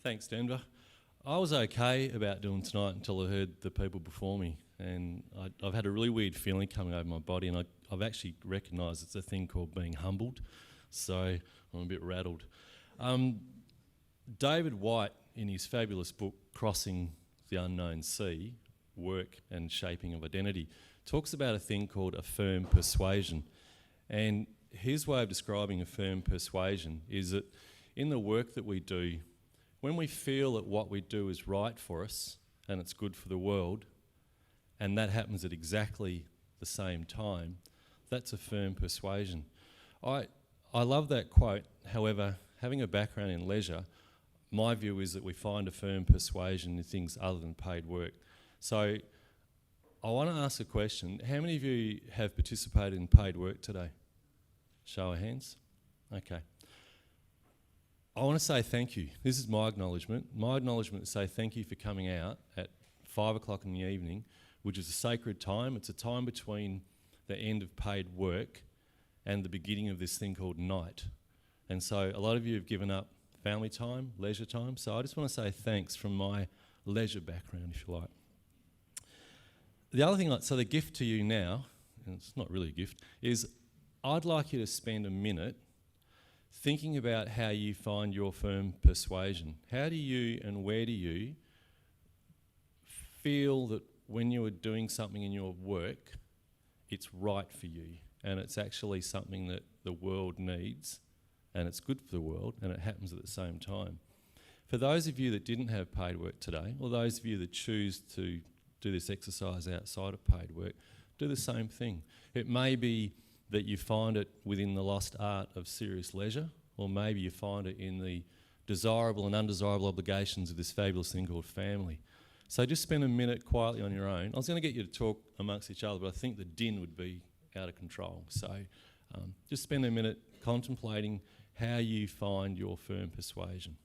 Thanks, Denver. I was okay about doing tonight until I heard the people before me, and I've had a really weird feeling coming over my body, and I've actually recognised it's a thing called being humbled, so I'm a bit rattled. David White, in his fabulous book, Crossing the Unknown Sea, Work and Shaping of Identity, talks about a thing called a firm persuasion. And his way of describing a firm persuasion is that in the work that we do, when we feel that what we do is right for us and it's good for the world, and that happens at exactly the same time, that's a firm persuasion. I love that quote. However, having a background in leisure, my view is that we find a firm persuasion in things other than paid work. So I want to ask a question. How many of you have participated in paid work today? Show of hands. Okay. I want to say thank you. This is my acknowledgement. My acknowledgement to say thank you for coming out at 5 o'clock in the evening, which is a sacred time. It's a time between the end of paid work and the beginning of this thing called night. And so a lot of you have given up family time, leisure time. So I just want to say thanks from my leisure background, if you like. The other thing, so the gift to you now, and it's not really a gift, is I'd like you to spend a minute thinking about how you find your firm persuasion. How do you and where do you feel that when you are doing something in your work, it's right for you and it's actually something that the world needs and it's good for the world and it happens at the same time? For those of you that didn't have paid work today, or those of you that choose to do this exercise outside of paid work, do the same thing. It may be that you find it within the lost art of serious leisure, or maybe you find it in the desirable and undesirable obligations of this fabulous thing called family. So just spend a minute quietly on your own. I was going to get you to talk amongst each other, but I think the din would be out of control. So just spend a minute contemplating how you find your firm persuasion.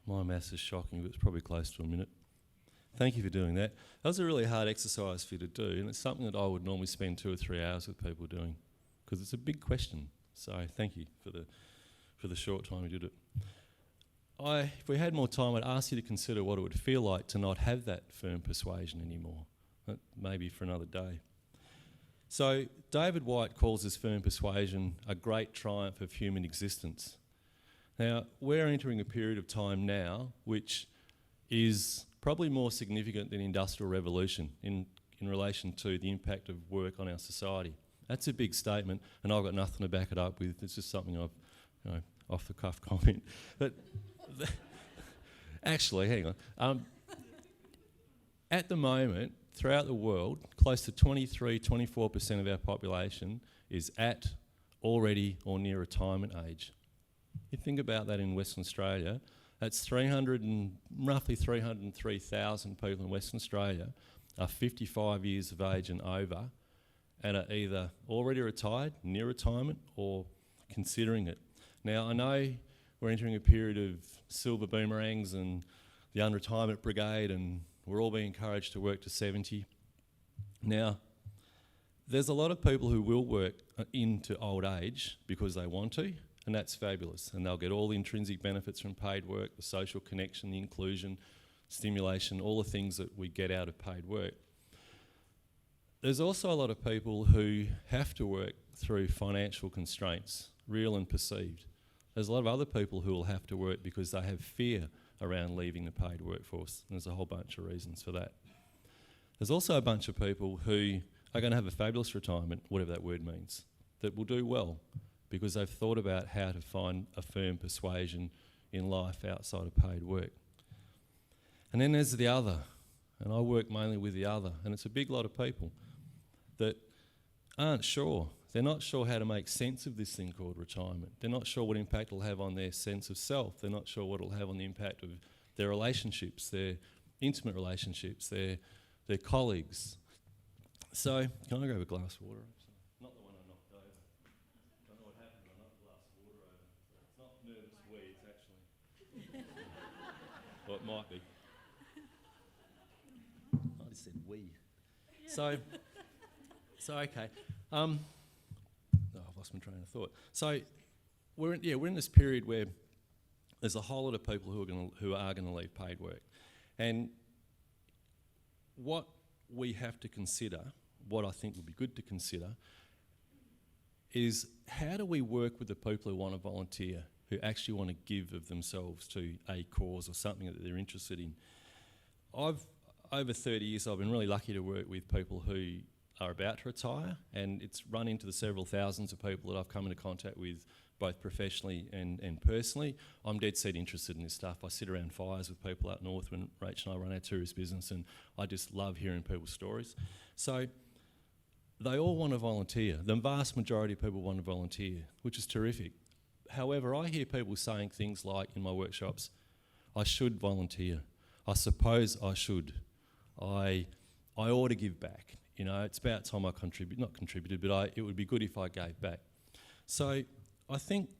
My maths is shocking, but it's probably close to a minute. Thank you for doing that. That was a really hard exercise for you to do, and it's something that I would normally spend 2 or 3 hours with people doing, because it's a big question. So thank you for the short time we did it. If we had more time, I'd ask you to consider what it would feel like to not have that firm persuasion anymore, maybe for another day. So David White calls this firm persuasion a great triumph of human existence. Now, we're entering a period of time now which is probably more significant than the Industrial Revolution in relation to the impact of work on our society. That's a big statement, and I've got nothing to back it up with. It's just something I've, off-the-cuff comment. But actually, hang on. At the moment, throughout the world, close to 24% of our population is at, already, or near retirement age. You think about that in Western Australia, that's roughly 303,000 people in Western Australia are 55 years of age and over and are either already retired, near retirement, or considering it. Now, I know we're entering a period of silver boomerangs and the unretirement brigade, and we're all being encouraged to work to 70. Now, there's a lot of people who will work into old age because they want to, and that's fabulous. And they'll get all the intrinsic benefits from paid work, the social connection, the inclusion, stimulation, all the things that we get out of paid work. There's also a lot of people who have to work through financial constraints, real and perceived. There's a lot of other people who will have to work because they have fear around leaving the paid workforce. And there's a whole bunch of reasons for that. There's also a bunch of people who are going to have a fabulous retirement, whatever that word means, that will do well, because they've thought about how to find a firm persuasion in life outside of paid work. And then there's the other, and I work mainly with the other, and it's a big lot of people that aren't sure. They're not sure how to make sense of this thing called retirement. They're not sure what impact it'll have on their sense of self. They're not sure what it'll have on the impact of their relationships, their intimate relationships, their colleagues. So, can I grab a glass of water? Not the one I knocked over. I don't know what happened, I knocked the glass of water over. It's not nervous wee, it's actually Well, it might be. I just said we. So okay. Oh, I've lost my train of thought. So we're in this period where there's a whole lot of people who are going to leave paid work, and what we have to consider, what I think would be good to consider, is how do we work with the people who want to volunteer, who actually want to give of themselves to a cause or something that they're interested in. Over 30 years, I've been really lucky to work with people who are about to retire, and it's run into the several thousands of people that I've come into contact with, both professionally and personally. I'm dead set interested in this stuff. I sit around fires with people up north when Rach and I run our tourist business, and I just love hearing people's stories. So they all want to volunteer. The vast majority of people want to volunteer, which is terrific. However, I hear people saying things like in my workshops, I should volunteer. I suppose I should. I ought to give back. You know, it's about time I not contributed, but it would be good if I gave back. So I think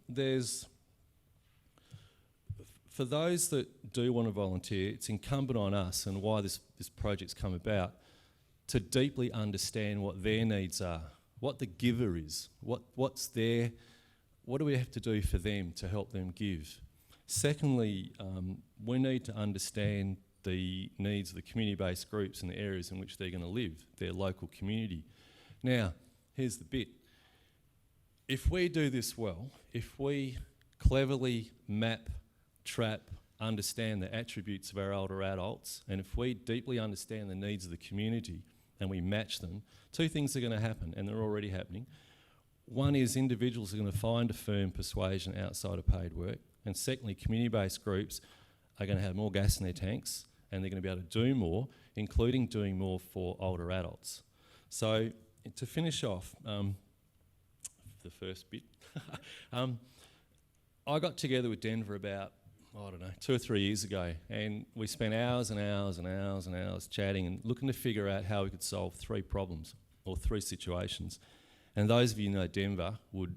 for those that do want to volunteer, it's incumbent on us, and why this project's come about, to deeply understand what their needs are, what the giver is, what do we have to do for them to help them give. Secondly, we need to understand the needs of the community-based groups and the areas in which they're going to live, their local community. Now, here's the bit. If we do this well, if we cleverly map, trap, understand the attributes of our older adults, and if we deeply understand the needs of the community and we match them, two things are going to happen, and they're already happening. One is individuals are going to find a firm persuasion outside of paid work, and secondly, community-based groups are going to have more gas in their tanks, and they're going to be able to do more, including doing more for older adults. So to finish off, the first bit, I got together with Denver about, 2 or 3 years ago, and we spent hours and hours and hours and hours chatting and looking to figure out how we could solve 3 problems or 3 situations. And those of you who know Denver would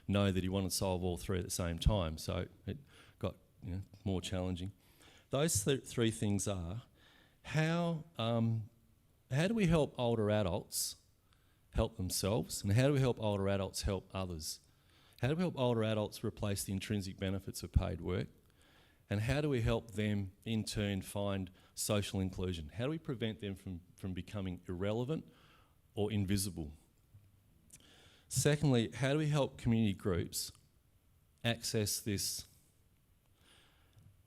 know that he wanted to solve all 3 at the same time, so it got more challenging. Those 3 things are, how do we help older adults help themselves, and how do we help older adults help others? How do we help older adults replace the intrinsic benefits of paid work? And how do we help them, in turn, find social inclusion? How do we prevent them from becoming irrelevant or invisible? Secondly, how do we help community groups access this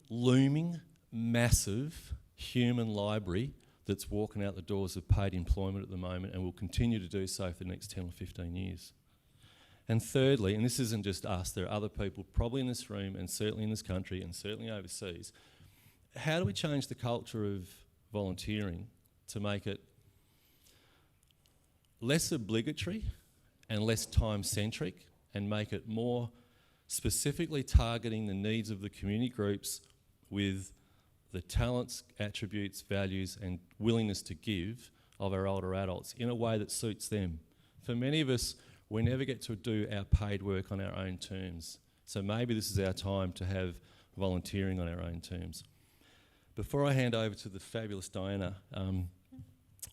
looming, massive human library that's walking out the doors of paid employment at the moment and will continue to do so for the next 10 or 15 years? And thirdly, and this isn't just us, there are other people probably in this room and certainly in this country and certainly overseas, how do we change the culture of volunteering to make it less obligatory and less time-centric, and make it more specifically targeting the needs of the community groups with the talents, attributes, values and willingness to give of our older adults in a way that suits them? For many of us, we never get to do our paid work on our own terms. So maybe this is our time to have volunteering on our own terms. Before I hand over to the fabulous Diana,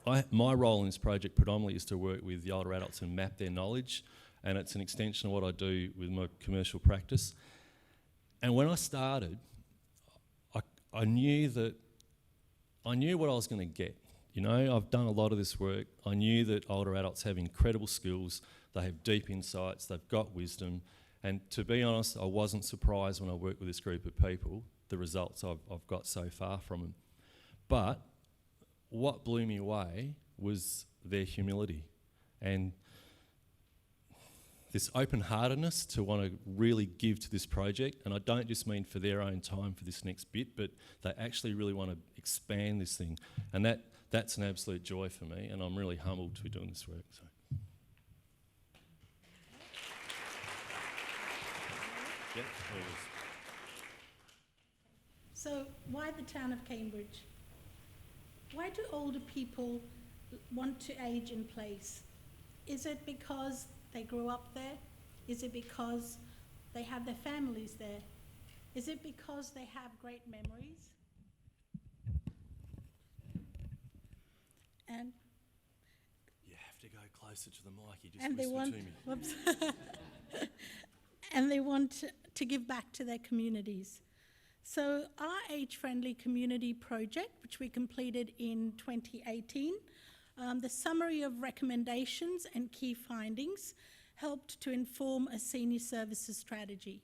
my role in this project predominantly is to work with the older adults and map their knowledge, and it's an extension of what I do with my commercial practice. And when I started, I knew what I was going to get. You know, I've done a lot of this work. I knew that older adults have incredible skills, they have deep insights, they've got wisdom, and to be honest, I wasn't surprised when I worked with this group of people, the results I've got so far from them. But what blew me away was their humility and this open-heartedness to want to really give to this project. And I don't just mean for their own time for this next bit, but they actually really want to expand this thing. And that's an absolute joy for me, and I'm really humbled to be doing this work. So. Yep, so why the town of Cambridge? Why do older people want to age in place? Is it because they grew up there? Is it because they have their families there? Is it because they have great memories? And You have to go closer to the mic. You just and they whispered want, to me. whoops, and they want to give back to their communities. So our age-friendly community project, which we completed in 2018, the summary of recommendations and key findings helped to inform a senior services strategy.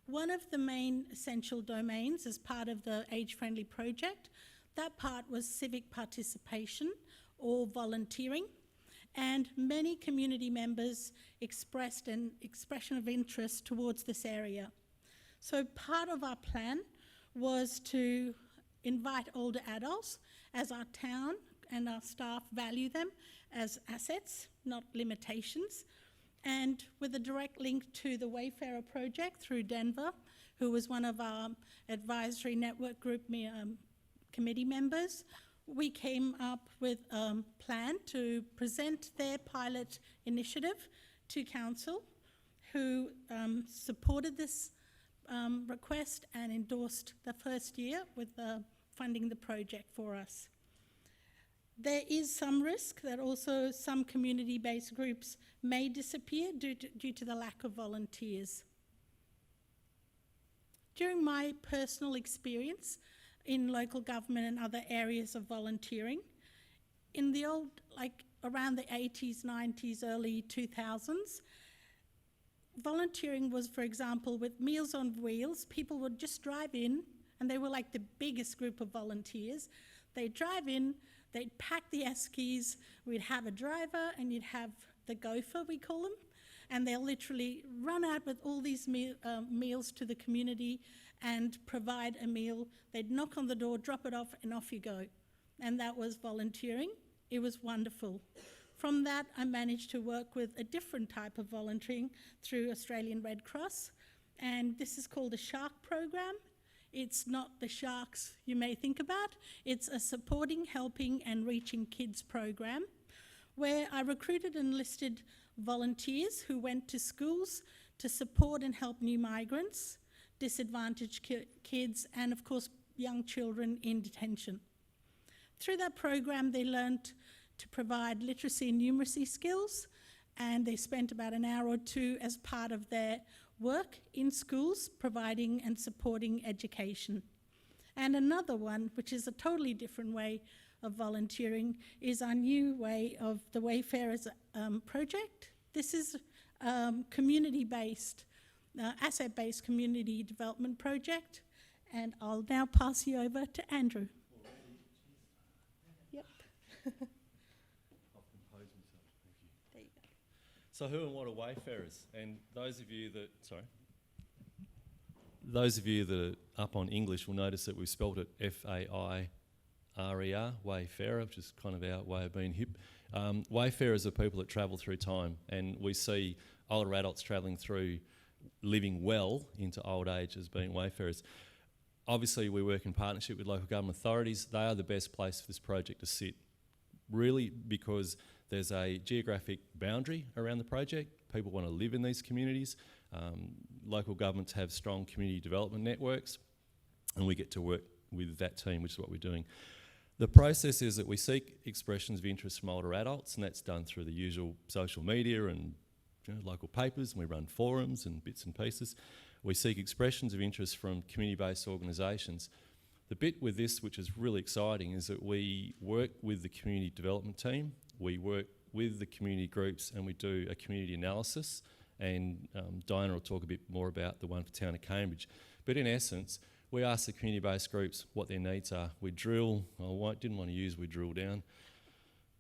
One of the main essential domains as part of the age-friendly project, that part was civic participation or volunteering, and many community members expressed an expression of interest towards this area. So part of our plan was to invite older adults, as our town and our staff value them as assets, not limitations, and with a direct link to the Wayfarer project through Denver, who was one of our advisory network group committee members, we came up with a plan to present their pilot initiative to council, who supported this request and endorsed the first year with funding the project for us. There is some risk that also some community-based groups may disappear due to the lack of volunteers. During my personal experience in local government and other areas of volunteering, in the old, like around the 80s, 90s, early 2000s, volunteering was, for example, with Meals on Wheels. People would just drive in, and they were like the biggest group of volunteers. They'd drive in, they'd pack the eskies, we'd have a driver, and you'd have the gopher, we call them, and they'll literally run out with all these meals to the community and provide a meal. They'd knock on the door, drop it off, and off you go. And that was volunteering. It was wonderful. From that, I managed to work with a different type of volunteering through Australian Red Cross, and this is called a shark program. It's not the sharks you may think about. It's a supporting, helping and reaching kids program where I recruited and enlisted volunteers who went to schools to support and help new migrants, disadvantaged kids and of course young children in detention. Through that program they learnt to provide literacy and numeracy skills, and they spent about an hour or two as part of their work in schools providing and supporting education. And another one, which is a totally different way of volunteering, is our new way of the Wayfarers project. This is community-based, asset-based community development project, and I'll now pass you over to Andrew. Yep. I'll compose myself. Thank you. There you go. So who and what are Wayfarers? And those of you that are up on English will notice that we've spelt it F-A-I-R-E-R, Wayfarer, which is kind of our way of being hip. Wayfarers are people that travel through time, and we see older adults travelling through living well into old age as being wayfarers. Obviously, we work in partnership with local government authorities. They are the best place for this project to sit, really, because there's a geographic boundary around the project. People want to live in these communities. Local governments have strong community development networks, and we get to work with that team, which is what we're doing. The process is that we seek expressions of interest from older adults, and that's done through the usual social media and local papers, and we run forums and bits and pieces. We seek expressions of interest from community-based organisations. The bit with this, which is really exciting, is that we work with the community development team, we work with the community groups, and we do a community analysis, and Diana will talk a bit more about the one for Town of Cambridge. But in essence, we ask the community-based groups what their needs are. We drill, didn't want to use we drill down.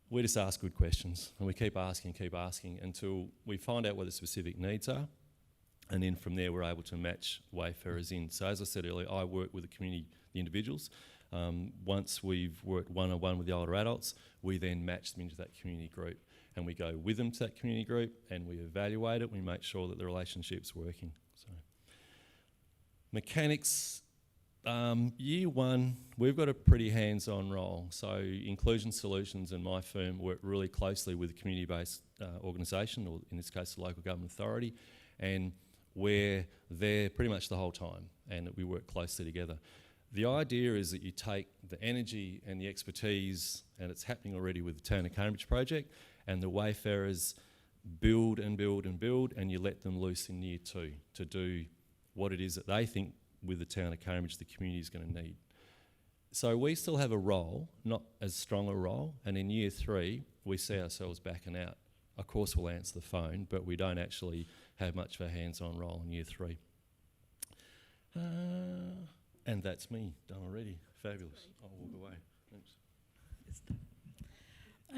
We just ask good questions, and we keep asking until we find out what the specific needs are, and then from there we're able to match wayfarers in. So as I said earlier, I work with the community, the individuals. Once we've worked one-on-one with the older adults, we then match them into that community group, and we go with them to that community group, and we evaluate it, we make sure that the relationship's working. So, mechanics. Year one, we've got a pretty hands-on role. So Inclusion Solutions and my firm work really closely with a community-based organisation, or in this case, the local government authority. And we're there pretty much the whole time and that we work closely together. The idea is that you take the energy and the expertise, and it's happening already with the Town of Cambridge project, and the Wayfarers build and build and build, and you let them loose in year 2 to do what it is that they think with the Town of Cambridge the community is going to need. So we still have a role, not as strong a role, and in year 3 we see ourselves backing out. Of course we'll answer the phone, but we don't actually have much of a hands-on role in year 3. And that's me, done already. Fabulous. I'll walk away. Thanks.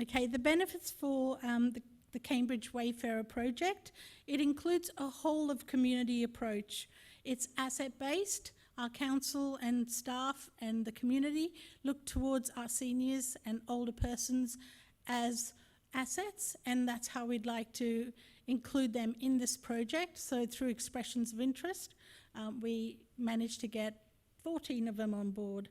Okay, the benefits for the Cambridge Wayfarer project, it includes a whole of community approach. It's asset-based. Our council and staff and the community look towards our seniors and older persons as assets, and that's how we'd like to include them in this project. So through expressions of interest, we managed to get 14 of them on board.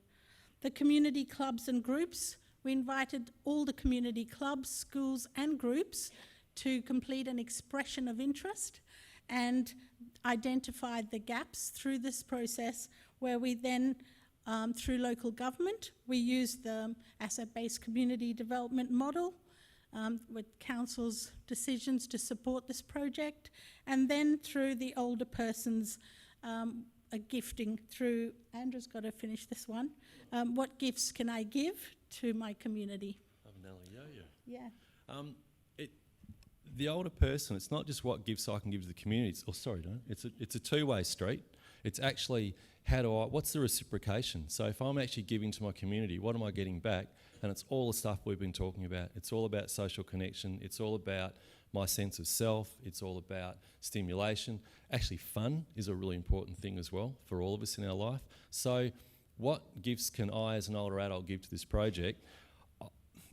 The community clubs and groups, we invited all the community clubs, schools and groups to complete an expression of interest and identified the gaps through this process, where we then, through local government, we used the asset-based community development model with council's decisions to support this project, and then through the older persons, a gifting through, Andrew's got to finish this one, what gifts can I give to my community? Yeah. The older person, it's not just what gifts I can give to the community. It's a two-way street. It's actually what's the reciprocation? So if I'm actually giving to my community, what am I getting back? And it's all the stuff we've been talking about. It's all about social connection. It's all about my sense of self. It's all about stimulation. Actually, fun is a really important thing as well for all of us in our life. So what gifts can I as an older adult give to this project?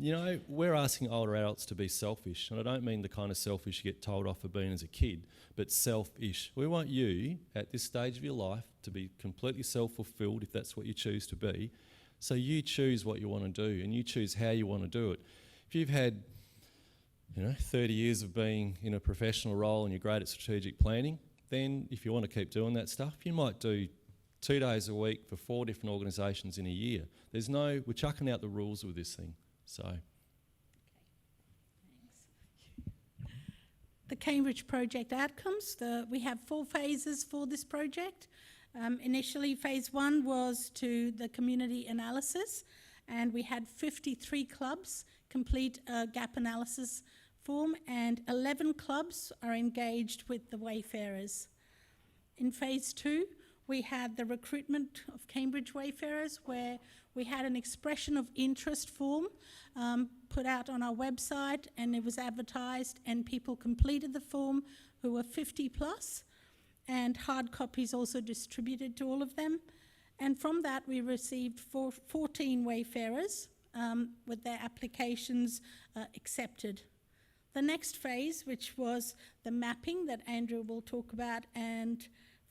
You know, we're asking older adults to be selfish, and I don't mean the kind of selfish you get told off for being as a kid, but selfish. We want you, at this stage of your life, to be completely self-fulfilled, if that's what you choose to be. So you choose what you want to do, and you choose how you want to do it. If you've had, 30 years of being in a professional role and you're great at strategic planning, then if you want to keep doing that stuff, you might do 2 days a week for 4 different organisations in a year. We're chucking out the rules with this thing. So, Thanks. The Cambridge project outcomes, we have 4 phases for this project. Initially, phase 1 was to the community analysis, and we had 53 clubs complete a gap analysis form, and 11 clubs are engaged with the Wayfarers. In phase 2, we had the recruitment of Cambridge Wayfarers, where we had an expression of interest form put out on our website, and it was advertised, and people completed the form who were 50 plus, and hard copies also distributed to all of them. And from that, we received 14 Wayfarers with their applications accepted. The next phase, which was the mapping that Andrew will talk about, and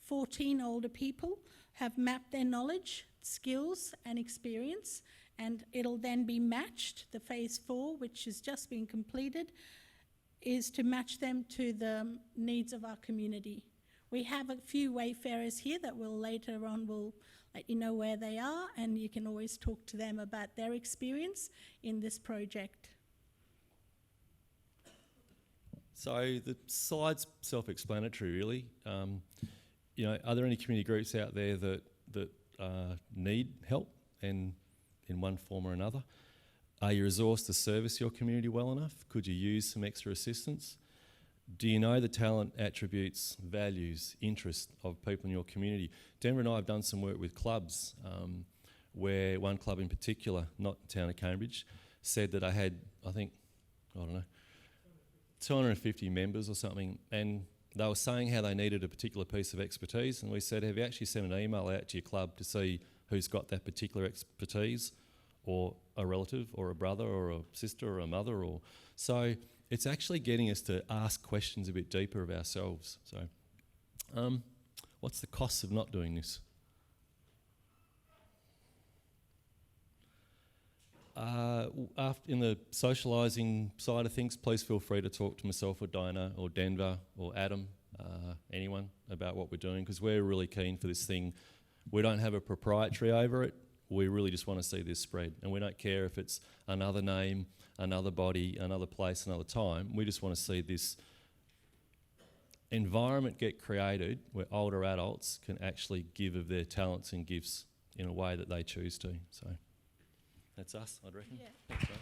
14 older people have mapped their knowledge, skills and experience, and it'll then be matched. The phase 4, which has just been completed, is to match them to the needs of our community. We have a few Wayfarers here that will later on will let you know where they are, and you can always talk to them about their experience in this project. So the slide's self-explanatory, really. Are there any community groups out there that need help in one form or another? Are you resourced to service your community well enough? Could you use some extra assistance? Do you know the talent, attributes, values, interests of people in your community? Denver and I have done some work with clubs where one club in particular, not Town of Cambridge, said that I had, 250 members or something, and they were saying how they needed a particular piece of expertise, and we said, have you actually sent an email out to your club to see who's got that particular expertise, or a relative, or a brother, or a sister, or a mother, or... So it's actually getting us to ask questions a bit deeper of ourselves. So what's the cost of not doing this? In the socialising side of things, please feel free to talk to myself or Dinah or Denver or Adam. anyone about what we're doing, because we're really keen for this thing. We don't have a proprietary over it. We really just want to see this spread, and we don't care if it's another name, another body, another place, another time. We just want to see this environment get created where older adults can actually give of their talents and gifts in a way that they choose to. So that's us, I'd reckon. Yeah. Thanks, mate.